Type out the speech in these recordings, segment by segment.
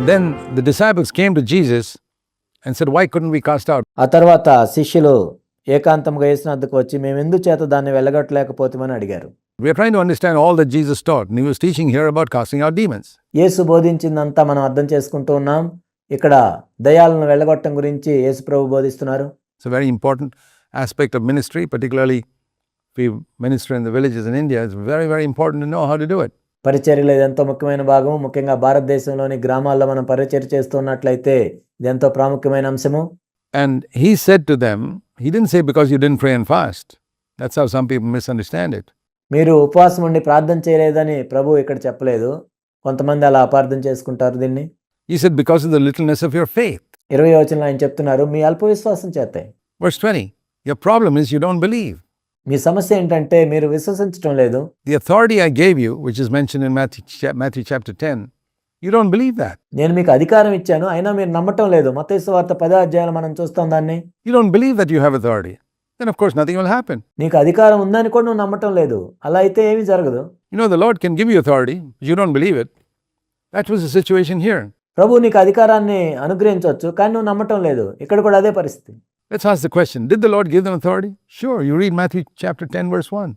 Then the disciples came to Jesus and said, why couldn't we cast out? ఆ తర్వాత శిష్యులు ఏకాంతంగా యేసు వద్దకు వచ్చి మేము ఎందుచేత దాన్ని వెళ్ళగొట్టలేకపోతామని అడిగారు. We are trying to understand all that Jesus taught, and he was teaching here about casting out demons. యేసు బోధించిందంతా మనం అర్థం చేసుకుంటూ ఉన్నాం. ఇక్కడ దయ్యాలను వెళ్ళగొట్టడం గురించి యేసు ప్రభు బోధిస్తున్నారు. It's a very important aspect of ministry, particularly if we minister in the villages in India. It's very, very important to know how to do it. పరిచర్యలో ఇది ఎంతో ముఖ్యమైన భాగం. ముఖ్యంగా భారతదేశంలోని గ్రామాల్లో మనం పరిచర్య చేస్తున్నట్లయితే ఇది ఎంతో ప్రాముఖ్యమైన అంశము. And he said to them, he didn't say because you didn't pray and fast. That's how some people misunderstand it. మీరు ఉపవాసం ఉండి ప్రార్థన చేయలేదని ప్రభు ఇక్కడ చెప్పలేదు. కొంతమంది అలా అపార్థం చేసుకుంటారు దీన్ని. He said because of the littleness of your faith. 20వ వచనంలో ఆయన చెప్తున్నారు మీ అల్ప విశ్వాసం చేతే. Verse 20, your problem is you don't believe. మీ సమస్య ఏంటంటే మీరు విశ్వసించడం లేదు. The authority I gave you, which is mentioned in Matthew chapter 10, you don't believe that. నేను మీకు అధికారం ఇచ్చాను అయినా మీరు నమ్మటం లేదు. మత్తయి సువార్త 10వ అధ్యాయంలో మనం చూస్తాం దాన్ని. You don't believe that you have authority. Then of course nothing will happen. నీకు అధికారం ఉందని కూడా నువ్వు నమ్మటం లేదు. అలా అయితే ఏమీ జరగదు. You know the Lord can give you authority, but you don't believe it. That was the situation here. ప్రభు నీకు అధికారాన్ని అనుగ్రహించవచ్చు కానీ నువ్వు నమ్మటం లేదు. ఇక్కడ కూడా అదే పరిస్థితి. Let's ask the question, did the Lord give them authority? Sure, you read Matthew chapter 10 verse 1.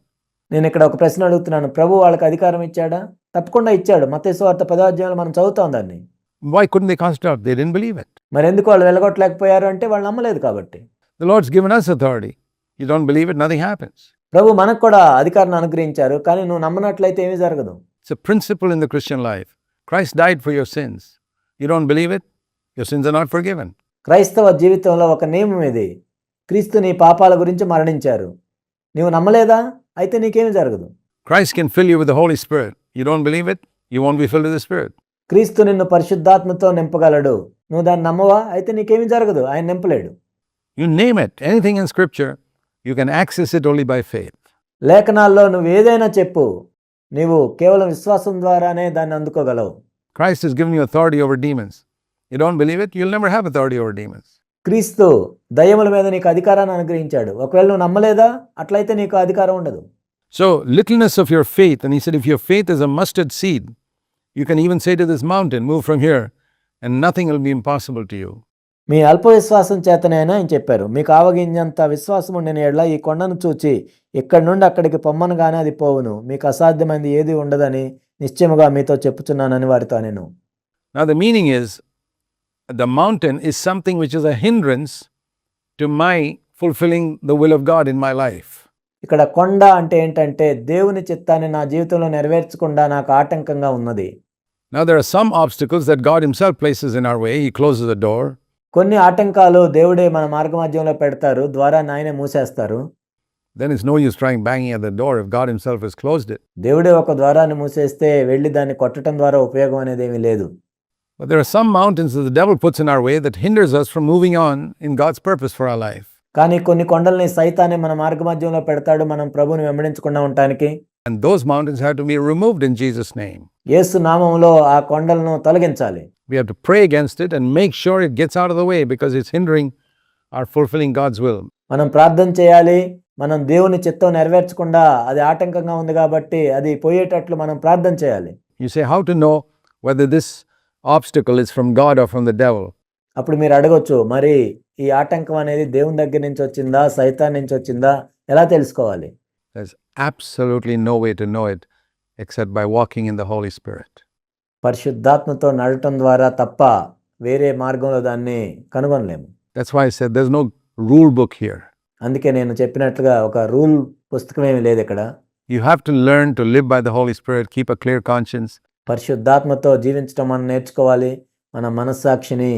నేను ఇక్కడ ఒక ప్రశ్న అడుగుతున్నాను. ప్రభు వాళ్ళకి అధికారం ఇచ్చాడా? తప్పకుండా ఇచ్చాడు. మత్తయి సువార్త 10వ అధ్యాయంలో మనం చదువుతాం దాన్ని. Why couldn't they cast it out? They didn't believe it. మరి ఎందుకు వాళ్ళు వెళ్ళగొట్టలేకపోయారు అంటే వాళ్ళు నమ్మలేదు కాబట్టి. The Lord's given us authority. You don't believe it, nothing happens. ప్రభు మనకు కూడా అధికారాన్ని అనుగ్రహించారు కానీ నువ్వు నమ్మనట్లయితే ఏమీ జరగదు. It's a principle in the Christian life. Christ died for your sins. You don't believe it, your sins are not forgiven. క్రైస్తవ జీవితంలో ఒక నియమం ఇది. క్రీస్తు నీ పాపాల గురించి మరణించారు. నీవు నమ్మలేదా? అయితే నీకేమీ జరగదు. Christ can fill you with the Holy Spirit. You don't believe it, you won't be filled with the Spirit. క్రీస్తు నిన్ను పరిశుద్ధాత్మతో నింపగలడు. నువ్వు దాన్ని నమ్మవా? అయితే నీకేమీ జరగదు. ఆయన నింపలేడు. You name it, anything in Scripture, you can access it only by faith. లేఖనాల్లో నువ్వు ఏదైనా చెప్పు, నీవు కేవలం విశ్వాసం ద్వారానే దాన్ని అందుకోగలవు. Christ has given you authority over demons. You don't believe it, you'll never have authority over demons. క్రీస్తు దయ్యముల మీద నీకు అధికారాన్ని అనుగ్రహించాడు. ఒకవేళ నువ్వు నమ్మలేదా? అట్లయితే నీకు అధికారం ఉండదు. So, littleness of your faith, and he said, if your faith is a mustard seed, you can even say to this mountain, move from here, and nothing will be impossible to you. మీ అల్ప విశ్వాసం చేతనైనా ఆయన చెప్పారు. మీకు ఆవగింజంత విశ్వాసం ఉండిన యెడల ఈ కొండను చూచి ఇక్కడి నుండి అక్కడికి పొమ్మనగానే అది పోవును. మీకు అసాధ్యమైనది ఏది ఉండదని నిశ్చయముగా మీతో చెప్పుచున్నానని వారితో నేను. Now the meaning is, the mountain is something which is a hindrance to my fulfilling the will of God in my life. ఇక్కడ కొండ అంటే ఏంటంటే దేవుని చిత్తాన్ని నా జీవితంలో నెరవేర్చకుండా నాకు ఆటంకంగా ఉన్నది. Now there are some obstacles that God himself places in our way. He closes the door. కొన్ని ఆటంకాలు దేవుడే మన మార్గమధ్యంలో పెడతారు. ద్వారాన్ని ఆయనే మూసేస్తారు. Then it's no use trying banging at the door if God himself has closed it. దేవుడే ఒక ద్వారాన్ని మూసేస్తే వెళ్ళి దాన్ని కొట్టడం ద్వారా ఉపయోగం అనేది ఏమీ లేదు. But there are some mountains that the devil puts in our way that hinders us from moving on in God's purpose for our life. కానీ కొన్ని కొండల్ని సైతానే మన మార్గమధ్యంలో పెడతాడు మనం ప్రభువుని వెంబడించకుండా ఉండటానికి. And those mountains have to be removed in Jesus' name. యేసు నామములో ఆ కొండలను తొలగించాలి. We have to pray against it and make sure it gets out of the way because it's hindering our fulfilling God's will. మనం ప్రార్థన చేయాలి. మనం దేవుని చిత్తం నెరవేర్చకుండా అది ఆటంకంగా ఉంది కాబట్టి అది పోయేటట్లు మనం ప్రార్థన చేయాలి. You say, how to know whether this obstacle is from God or from the devil? అప్పుడు మీరు అడగొచ్చు, మరి ఈ ఆటంకం అనేది దేవుని దగ్గర నుంచి వచ్చిందా సైతాన్ నుంచి వచ్చిందా ఎలా తెలుసుకోవాలి? There's absolutely no way to know it except by walking in the Holy Spirit. పరిశుద్ధాత్మతో నడటం ద్వారా తప్ప వేరే మార్గంలో దాన్ని కనుగొనలేము. That's why I said there's no rule book here. అందుకే నేను చెప్పినట్లుగా ఒక రూల్ పుస్తకం ఏమీ లేదు ఇక్కడ. You have to learn to live by the Holy Spirit, keep a clear conscience. పరిశుద్ధాత్మతో జీవించడం మనం నేర్చుకోవాలి. మన మనస్సాక్షిని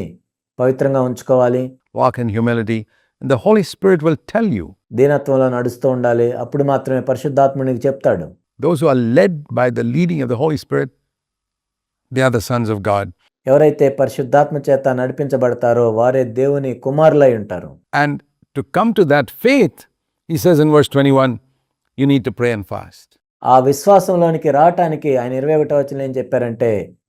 పవిత్రంగా ఉంచుకోవాలి. Walk in humility, and the Holy Spirit will tell you. దీనత్వంలో నడుస్తూ ఉండాలి. అప్పుడు మాత్రమే పరిశుద్ధాత్మ నీకు చెప్తాడు. Those who are led by the leading of the Holy Spirit, they are the sons of God. ఎవరైతే పరిశుద్ధాత్మ చేత నడిపించబడతారో వారే దేవుని కుమారులై ఉంటారు. And to come to that faith, he says in verse 21, you need to pray and fast. ఆ విశ్వాసంలోనికి రావటానికి ఆయన 21వ వచనంలో ఏం చెప్పారంటే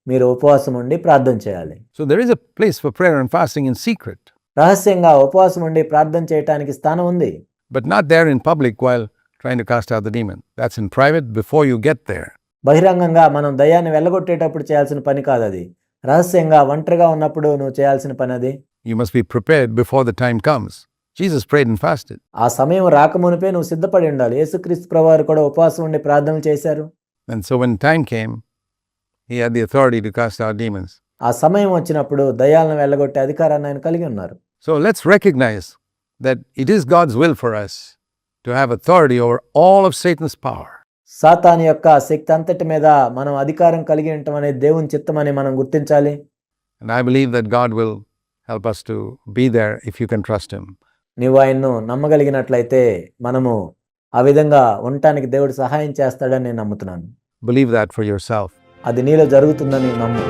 మీరు ఉపవాసం ఉండి ప్రార్థన చేయాలి. So there is a place for prayer and fasting in secret. రహస్యంగా ఉపవాసం ఉండి ప్రార్థన చేయటానికి స్థానం ఉంది. But not there in public while trying to cast out the demon. That's in private before you get there. బహిరంగంగా మనం దయ్యాన్ని వెళ్ళగొట్టేటప్పుడు చేయాల్సిన పని కాదు అది. రహస్యంగా ఒంటరిగా ఉన్నప్పుడు నువ్వు చేయాల్సిన పని అది. You must be prepared before the time comes. Jesus prayed and fasted. ఆ సమయం రాకమునిపే నువ్వు సిద్ధపడి ఉండాలి. యేసుక్రీస్తు ప్రభువారు కూడా ఉపవాసం ఉండి ప్రార్థనలు చేశారు. And so when time came, he had the authority to cast out demons. ఆ సమయం వచ్చినప్పుడు దయ్యాలను వెళ్ళగొట్టే అధికారాన్ని ఆయన కలిగి ఉన్నారు. So let's recognize that it is God's will for us to have authority over all of Satan's power. సాతాను యొక్క శక్తి అంతటి మీద మనం అధికారం కలిగి ఉండటం అనేది దేవుని చిత్తమని మనం గుర్తించాలి. And I believe that God will help us to be there if you can trust him. నీవు ఆయన్ను నమ్మగలిగినట్లయితే మనము ఆ విధంగా ఉండటానికి దేవుడు సహాయం చేస్తాడని నేను నమ్ముతున్నాను. Believe that for yourself. అది నీలో జరుగుతుందని నమ్ము.